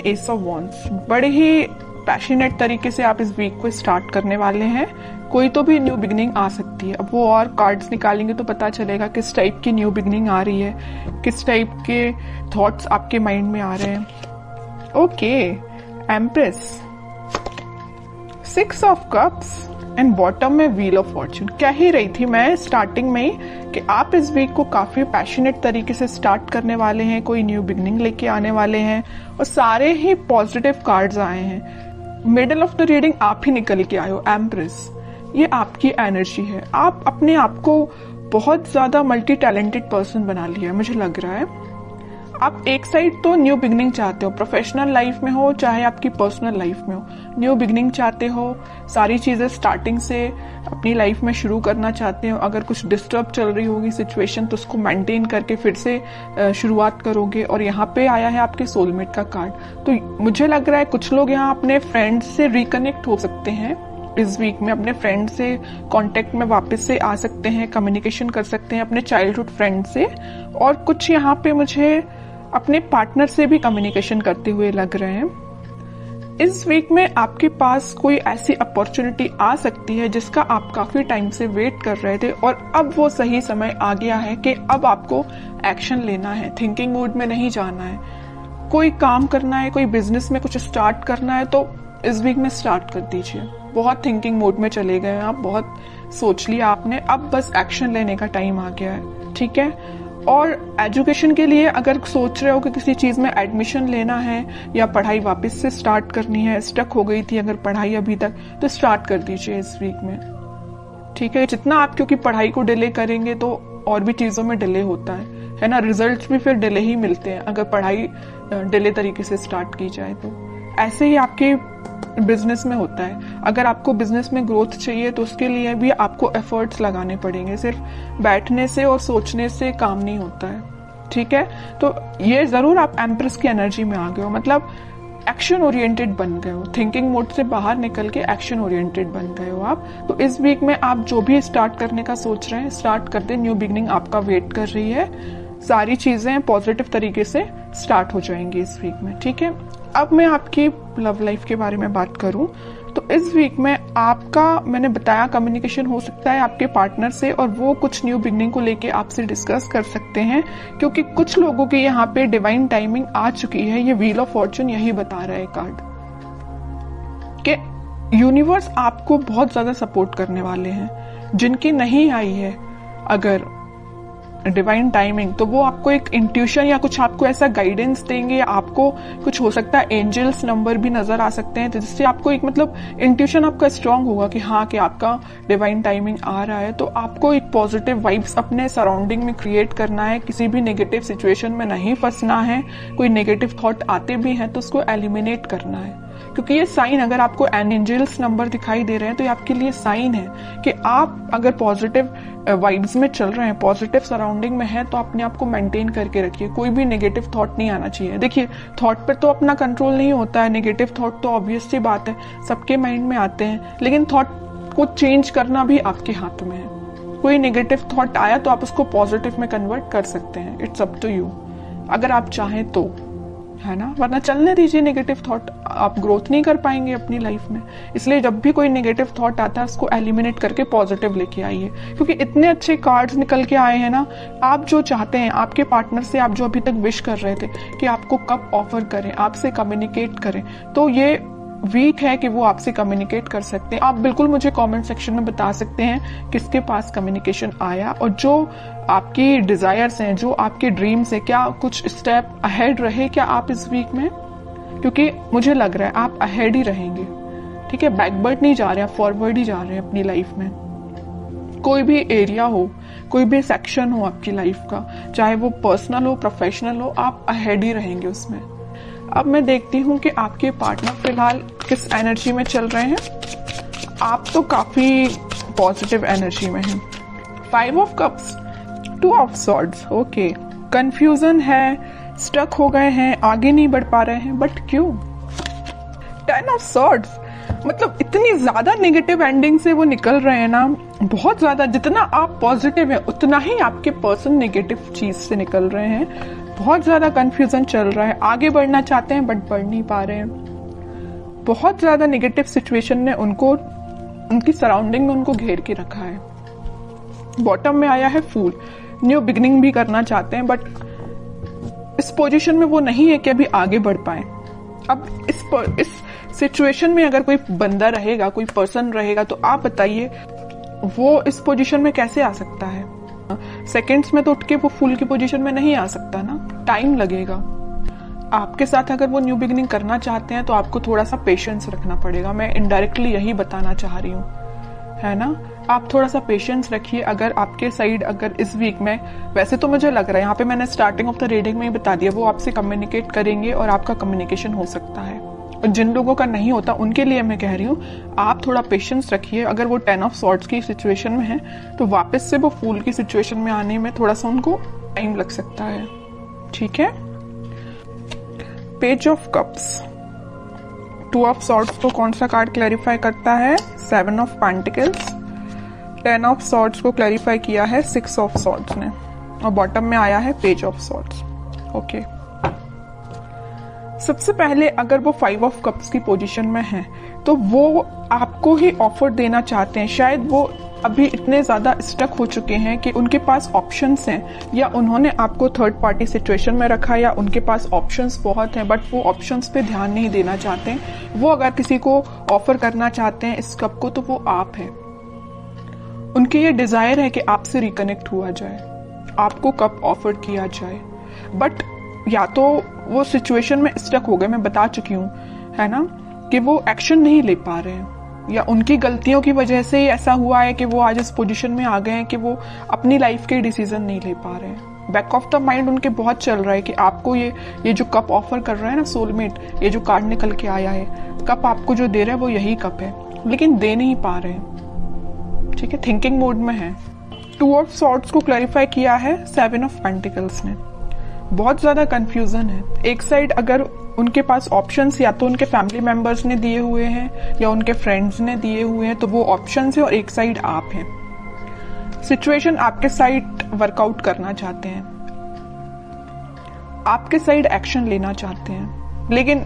S of wands. बड़े ही passionate तरीके से आप इस वीक को स्टार्ट करने वाले हैं। कोई तो भी न्यू बिगनिंग आ सकती है। अब वो और कार्ड्स निकालेंगे तो पता चलेगा किस टाइप की न्यू बिगनिंग आ रही है, किस टाइप के थॉट्स आपके माइंड में आ रहे हैं। Okay, empress, 6 of cups and bottom में व्हील ऑफ फॉर्चून। कह ही रही थी मैं स्टार्टिंग में ही कि आप इस वीक को काफी पैशनेट तरीके से स्टार्ट करने वाले हैं, कोई न्यू बिगनिंग लेके आने वाले हैं, और सारे ही पॉजिटिव कार्ड्स आए हैं। मिडल ऑफ द रीडिंग आप ही निकल के आए हो, एम्प्रेस। ये आपकी एनर्जी है। आप अपने आप को बहुत ज्यादा मल्टी टैलेंटेड पर्सन बना लिया है, मुझे लग रहा है। आप एक साइड तो न्यू बिगनिंग चाहते हो, प्रोफेशनल लाइफ में हो चाहे आपकी पर्सनल लाइफ में हो, न्यू बिगनिंग चाहते हो, सारी चीजें स्टार्टिंग से अपनी लाइफ में शुरू करना चाहते हो। अगर कुछ डिस्टर्ब चल रही होगी सिचुएशन तो उसको मेंटेन करके फिर से शुरुआत करोगे। और यहाँ पे आया है आपके सोलमेट का कार्ड। तो मुझे लग रहा है कुछ लोग यहाँ अपने फ्रेंड्स से रिकनेक्ट हो सकते हैं इस वीक में, अपने फ्रेंड से कांटेक्ट में वापस से आ सकते हैं, कम्युनिकेशन कर सकते हैं अपने चाइल्डहुड फ्रेंड से। और कुछ यहाँ पे मुझे अपने पार्टनर से भी कम्युनिकेशन करते हुए लग रहे हैं। इस वीक में आपके पास कोई ऐसी अपॉर्चुनिटी आ सकती है जिसका आप काफी टाइम से वेट कर रहे थे और अब वो सही समय आ गया है कि अब आपको एक्शन लेना है, थिंकिंग मोड में नहीं जाना है। कोई काम करना है, कोई बिजनेस में कुछ स्टार्ट करना है तो इस वीक में स्टार्ट कर दीजिए। बहुत थिंकिंग मोड में चले गए हैं आप, बहुत सोच लिया आपने, अब बस एक्शन लेने का टाइम आ गया है, ठीक है। और एजुकेशन के लिए अगर सोच रहे हो कि किसी चीज में एडमिशन लेना है या पढ़ाई वापस से स्टार्ट करनी है, स्टक हो गई थी अगर पढ़ाई अभी तक, तो स्टार्ट कर दीजिए इस वीक में, ठीक है। जितना आप क्योंकि पढ़ाई को डिले करेंगे तो और भी चीजों में डिले होता है ना, रिजल्ट्स भी फिर डिले ही मिलते हैं अगर पढ़ाई डिले तरीके से स्टार्ट की जाए तो। ऐसे ही आपके बिजनेस में होता है। अगर आपको बिजनेस में ग्रोथ चाहिए तो उसके लिए भी आपको एफर्ट्स लगाने पड़ेंगे, सिर्फ बैठने से और सोचने से काम नहीं होता है, ठीक है। तो ये जरूर आप एम्प्रेस की एनर्जी में आ गए हो, मतलब एक्शन ओरिएंटेड बन गए हो, थिंकिंग मोड से बाहर निकल के एक्शन ओरिएंटेड बन गए हो आप। तो इस वीक में आप जो भी स्टार्ट करने का सोच रहे हैं स्टार्ट कर दे, न्यू बिगनिंग आपका वेट कर रही है। सारी चीजें पॉजिटिव तरीके से स्टार्ट हो जाएंगी इस वीक में, ठीक है। अब मैं आपकी लव लाइफ के बारे में बात करूं तो इस वीक में आपका, मैंने बताया, कम्युनिकेशन हो सकता है आपके पार्टनर से और वो कुछ न्यू बिगनिंग को लेके आपसे डिस्कस कर सकते हैं, क्योंकि कुछ लोगों की यहाँ पे डिवाइन टाइमिंग आ चुकी है। ये व्हील ऑफ फॉर्चून यही बता रहा है कार्ड कि यूनिवर्स आपको बहुत ज्यादा सपोर्ट करने वाले हैं। जिनकी नहीं आई है अगर डिवाइन टाइमिंग तो वो आपको एक इंट्यूशन या कुछ आपको ऐसा गाइडेंस देंगे, आपको कुछ हो सकता है एंजल्स नंबर भी नजर आ सकते हैं, तो जिससे आपको एक मतलब इंट्यूशन आपका स्ट्रांग होगा कि हाँ कि आपका डिवाइन टाइमिंग आ रहा है। तो आपको एक पॉजिटिव वाइब्स अपने सराउंडिंग में क्रिएट करना है, किसी भी नेगेटिव सिचुएशन में नहीं फंसना है। कोई नेगेटिव थॉट आते भी हैं तो उसको एलिमिनेट करना है, क्योंकि ये साइन, अगर आपको एंजल्स नंबर दिखाई दे रहे हैं तो ये आपके लिए साइन है कि आप अगर पॉजिटिव वाइब्स में चल रहे हैं, पॉजिटिव सराउंडिंग में है, तो अपने आप को मेंटेन करके रखिए। कोई भी नेगेटिव थॉट नहीं आना चाहिए। देखिए, थॉट पर तो अपना कंट्रोल नहीं होता है, नेगेटिव थॉट तो ऑब्वियस सी बात है सबके माइंड में आते हैं, लेकिन थॉट को चेंज करना भी आपके हाथ में है। कोई नेगेटिव थॉट आया तो आप उसको पॉजिटिव में कन्वर्ट कर सकते हैं, इट्स अप टू यू, अगर आप चाहें तो, है ना। वरना चलने दीजिए नेगेटिव थॉट, आप ग्रोथ नहीं कर पाएंगे अपनी लाइफ में। इसलिए जब भी कोई नेगेटिव थॉट आता है उसको एलिमिनेट करके पॉजिटिव लेके आइए, क्योंकि इतने अच्छे कार्ड्स निकल के आए हैं ना। आप जो चाहते हैं आपके पार्टनर से, आप जो अभी तक विश कर रहे थे कि आपको कब ऑफर करें, आपसे कम्युनिकेट करें, तो ये वीक है कि वो आपसे कम्युनिकेट कर सकते हैं। आप बिल्कुल मुझे कमेंट सेक्शन में बता सकते हैं किसके पास कम्युनिकेशन आया, और जो आपकी डिजायर्स हैं, जो आपके ड्रीम्स हैं, क्या कुछ स्टेप अहेड रहे क्या आप इस वीक में, क्योंकि मुझे लग रहा है आप अहेड ही रहेंगे, ठीक है। बैकवर्ड नहीं जा रहे, आप फॉरवर्ड ही जा रहे हैं अपनी लाइफ में। कोई भी एरिया हो, कोई भी सेक्शन हो आपकी लाइफ का, चाहे वो पर्सनल हो, प्रोफेशनल हो, आप अहेड ही रहेंगे उसमें। अब मैं देखती हूँ कि आपके पार्टनर फिलहाल किस एनर्जी में चल रहे हैं। आप तो काफी पॉजिटिव एनर्जी में हैं। 5 of cups, 2 of swords, okay. Confusion है, स्टक हो गए हैं, आगे नहीं बढ़ पा रहे हैं, बट क्यों? 10 ऑफ सॉर्ड्स, मतलब इतनी ज्यादा नेगेटिव एंडिंग से वो निकल रहे हैं ना, बहुत ज्यादा। जितना आप पॉजिटिव हैं उतना ही आपके पर्सन नेगेटिव चीज से निकल रहे हैं। बहुत ज्यादा कंफ्यूजन चल रहा है, आगे बढ़ना चाहते हैं बट बढ़ नहीं पा रहे हैं। बहुत ज्यादा नेगेटिव सिचुएशन ने उनको, उनकी सराउंडिंग में उनको घेर के रखा है। बॉटम में आया है फूल, न्यू बिगिनिंग भी करना चाहते हैं बट इस पोजीशन में वो नहीं है कि अभी आगे बढ़ पाए। अब इस सिचुएशन में अगर कोई बंदा रहेगा, कोई पर्सन रहेगा, तो आप बताइए वो इस पोजीशन में कैसे आ सकता है? सेकंड्स में तो उठ के वो फूल की पोजीशन में नहीं आ सकता ना, टाइम लगेगा। आपके साथ अगर वो न्यू बिगिनिंग करना चाहते हैं तो आपको थोड़ा सा पेशेंस रखना पड़ेगा। मैं इनडायरेक्टली यही बताना चाह रही हूँ, है ना। आप थोड़ा सा पेशेंस रखिए। अगर आपके साइड अगर इस वीक में, वैसे तो मुझे लग रहा है यहाँ पे मैंने स्टार्टिंग ऑफ द रीडिंग में ही बता दिया, वो आपसे कम्युनिकेट करेंगे और आपका कम्युनिकेशन हो सकता है। और जिन लोगों का नहीं होता उनके लिए मैं कह रही हूँ आप थोड़ा पेशेंस रखिए। अगर वो 10 ऑफ सॉर्ड्स की सिचुएशन में है तो वापस से वो फूल की सिचुएशन में आने में थोड़ा सा उनको टाइम लग सकता है, ठीक है। Page of cups, 2 of swords को कौन सा कार्ड क्लैरिफाई करता है? 7 ऑफ पेंटिकल्स। 10 ऑफ सॉर्ड्स को क्लैरिफाई किया है 6 ऑफ सॉर्ड्स ने, और बॉटम में आया है पेज ऑफ सॉर्ड्स। ओके, सबसे पहले अगर वो 5 ऑफ कप्स की पोजीशन में है तो वो आपको ही ऑफर देना चाहते हैं। शायद वो अभी इतने ज्यादा स्टक हो चुके हैं कि उनके पास ऑप्शंस हैं, या उन्होंने आपको थर्ड पार्टी सिचुएशन में रखा, या उनके पास ऑप्शंस बहुत हैं बट वो ऑप्शंस पे ध्यान नहीं देना चाहते हैं। वो अगर किसी को ऑफर करना चाहते हैं इस कप को तो वो आप है। उनके ये डिजायर है कि आपसे रिकनेक्ट हुआ जाए, आपको कप ऑफर किया जाए, बट या तो वो सिचुएशन में स्टक हो गए, मैं बता चुकी हूँ, है ना, कि वो एक्शन नहीं ले पा रहे हैं, या उनकी गलतियों की वजह से ही ऐसा हुआ है कि वो आज इस पोजीशन में आ गए हैं कि वो अपनी लाइफ के डिसीजन नहीं ले पा रहे हैं। बैक ऑफ द माइंड उनके बहुत चल रहा है कि आपको ये जो कप ऑफर कर रहा है ना सोलमेट, ये जो कार्ड निकल के आया है, कप आपको जो दे रहा है वो यही कप है, लेकिन दे नहीं पा रहे हैं, ठीक है, थिंकिंग मोड में है। 2 ऑफ सॉर्ड्स को क्लैरिफाई किया है 7 ऑफ पेंटिकल्स ने। बहुत ज्यादा कंफ्यूजन है। एक साइड अगर उनके पास ऑप्शंस या तो उनके फैमिली मेंबर्स ने दिए हुए हैं या उनके फ्रेंड्स ने दिए हुए हैं, तो वो ऑप्शंस है, और एक साइड आप हैं। सिचुएशन आपके साइड वर्कआउट करना चाहते हैं, आपके साइड एक्शन लेना चाहते हैं, लेकिन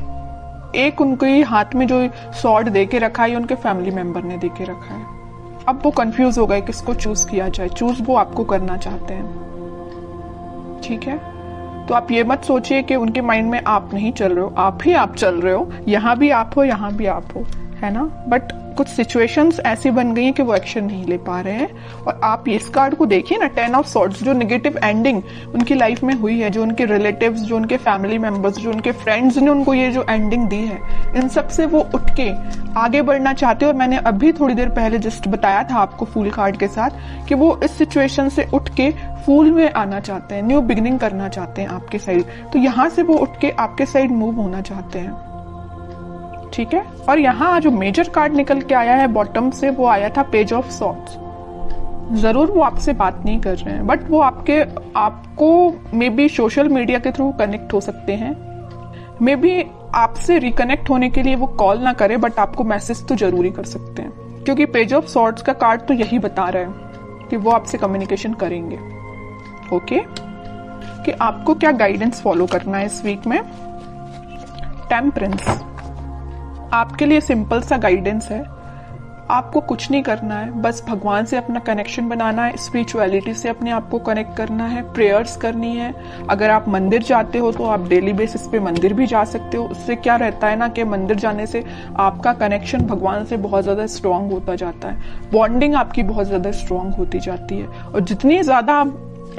एक उनके हाथ में जो सॉर्ड दे के रखा है उनके फैमिली मेंबर ने दे के रखा है। अब वो कंफ्यूज हो गए किसको चूज किया जाए। चूज वो आपको करना चाहते हैं, ठीक है। तो आप ये मत सोचिए कि उनके माइंड में आप नहीं चल रहे हो, आप ही आप चल रहे हो, यहाँ भी आप हो, यहाँ भी आप हो, है ना। बट कुछ सिचुएशंस ऐसी बन गई हैं कि वो एक्शन नहीं ले पा रहे हैं। और आप इस कार्ड को देखिए ना, 10 ऑफ सॉर्ड्स, जो नेगेटिव एंडिंग उनकी लाइफ में हुई है, जो उनके रिलेटिव्स, जो उनके फैमिली मेंबर्स, जो उनके फ्रेंड्स ने उनको ये जो एंडिंग दी है, इन सब से वो उठ के आगे बढ़ना चाहते हैं। और मैंने अभी थोड़ी देर पहले जस्ट बताया था आपको फूल कार्ड के साथ कि वो इस सिचुएशन से उठ के फूल में आना चाहते हैं, न्यू बिगिनिंग करना चाहते हैं आपके साइड। तो यहाँ से वो उठ के आपके साइड मूव होना चाहते हैं, ठीक है। और यहाँ जो मेजर कार्ड निकल के आया है बॉटम से, वो आया था पेज ऑफ सॉर्ड्स। जरूर वो आपसे बात नहीं कर रहे हैं, बट वो आपको मे बी सोशल मीडिया के थ्रू कनेक्ट हो सकते हैं। मे बी आपसे रिकनेक्ट होने के लिए वो कॉल ना करे, बट आपको मैसेज तो जरूरी कर सकते हैं, क्योंकि पेज ऑफ सॉर्ड्स का कार्ड तो यही बता रहा है कि वो आपसे कम्युनिकेशन करेंगे। ओके, कि आपको क्या गाइडेंस फॉलो करना है इस वीक में। टेम्परेंस आपके लिए सिंपल सा गाइडेंस है। आपको कुछ नहीं करना है, बस भगवान से अपना कनेक्शन बनाना है, स्पिरिचुअलिटी से अपने आप को कनेक्ट करना है, प्रेयर्स करनी है। अगर आप मंदिर जाते हो तो आप डेली बेसिस पे मंदिर भी जा सकते हो। उससे क्या रहता है ना कि मंदिर जाने से आपका कनेक्शन भगवान से बहुत ज्यादा स्ट्रांग होता जाता है, बॉन्डिंग आपकी बहुत ज्यादा स्ट्रांग होती जाती है। और जितनी ज्यादा आप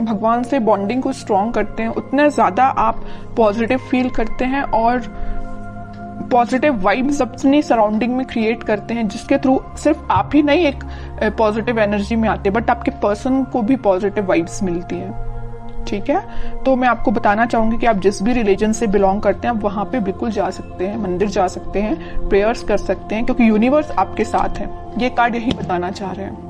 भगवान से बॉन्डिंग को स्ट्रांग करते हैं, उतना ज्यादा आप पॉजिटिव फील करते हैं और पॉजिटिव वाइब्स अपनी सराउंडिंग में क्रिएट करते हैं, जिसके थ्रू सिर्फ आप ही नहीं एक पॉजिटिव एनर्जी में आते, बट आपके पर्सन को भी पॉजिटिव वाइब्स मिलती हैं, ठीक है। तो मैं आपको बताना चाहूंगी कि आप जिस भी रिलीजन से बिलोंग करते हैं आप वहां पे बिल्कुल जा सकते हैं, मंदिर जा सकते हैं, प्रेयर्स कर सकते हैं, क्योंकि यूनिवर्स आपके साथ है। ये कार्ड यही बताना चाह रहे हैं।